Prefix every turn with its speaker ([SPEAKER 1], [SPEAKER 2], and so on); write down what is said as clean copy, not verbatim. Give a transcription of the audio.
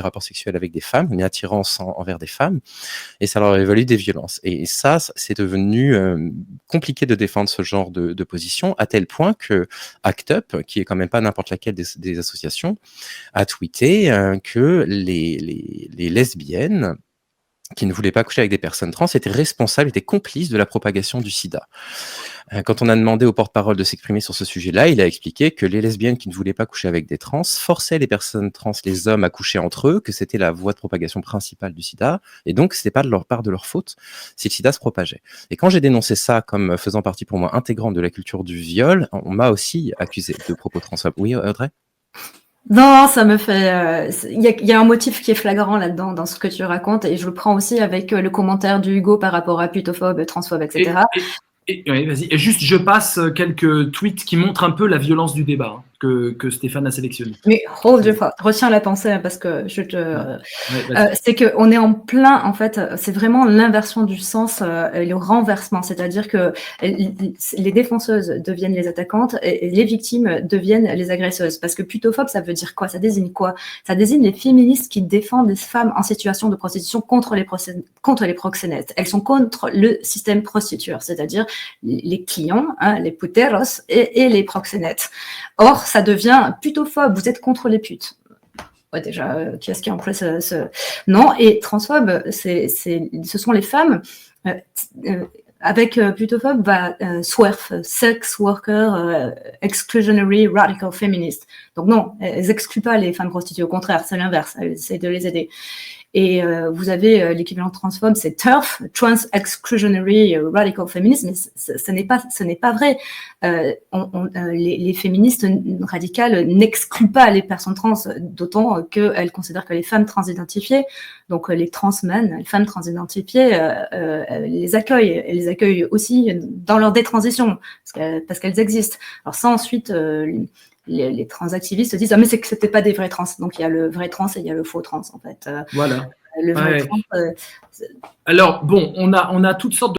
[SPEAKER 1] rapports sexuels avec des femmes, une attirance envers des femmes, et ça leur a valu des violences. Et ça, c'est devenu compliqué de défendre ce genre de position, à tel point que ACT UP, qui est quand même pas n'importe laquelle des associations, a tweeté que les lesbiennes qui ne voulaient pas coucher avec des personnes trans étaient responsables, étaient complices de la propagation du sida. Quand on a demandé au porte-parole de s'exprimer sur ce sujet-là, il a expliqué que les lesbiennes qui ne voulaient pas coucher avec des trans forçaient les personnes trans, les hommes, à coucher entre eux, que c'était la voie de propagation principale du sida, et donc c'était pas de leur part de leur faute si le sida se propageait. Et quand j'ai dénoncé ça comme faisant partie pour moi intégrante de la culture du viol, on m'a aussi accusé de propos transphobes. Oui, Audrey ?
[SPEAKER 2] Non, ça me fait. Il y a un motif qui est flagrant là-dedans, dans ce que tu racontes, et je le prends aussi avec le commentaire du Hugo par rapport à putophobe, transphobe, etc.
[SPEAKER 3] Oui, vas-y. Et juste, je passe quelques tweets qui montrent un peu la violence du débat que Stéphane a sélectionné.
[SPEAKER 2] Mais retiens la pensée, parce que je te. C'est qu'on est en plein, en fait, c'est vraiment l'inversion du sens, le renversement, c'est-à-dire que les défenseuses deviennent les attaquantes et les victimes deviennent les agresseuses. Parce que putophobe, ça veut dire quoi? Ça désigne quoi? Ça désigne les féministes qui défendent les femmes en situation de prostitution contre les proxénètes. Elles sont contre le système prostitueur, c'est-à-dire les clients, les puteros et les proxénètes. Or, ça devient putophobe, vous êtes contre les putes. Ouais, déjà, qui est-ce qui emploie ce... Non, et transphobe, ce sont les femmes... avec putophobe, SWERF, Sex Worker Exclusionary Radical Feminist. Donc non, elles n'excluent pas les femmes prostituées, au contraire, c'est l'inverse, elles essaient de les aider. Et vous avez l'équivalent transphobe, c'est TERF, Trans Exclusionary Radical Feminist, mais ce n'est pas vrai. Les féministes radicales n'excluent pas les personnes trans, d'autant qu'elles considèrent que les femmes transidentifiées, donc les trans men, les femmes transidentifiées, les accueillent aussi dans leur détransition, parce qu'elles existent. Alors ça, ensuite... Les transactivistes disent mais c'est que c'était pas des vrais trans, donc il y a le vrai trans et il y a le faux trans en fait.
[SPEAKER 3] Voilà.
[SPEAKER 2] Le vrai trans,
[SPEAKER 3] alors bon, on a toutes sortes de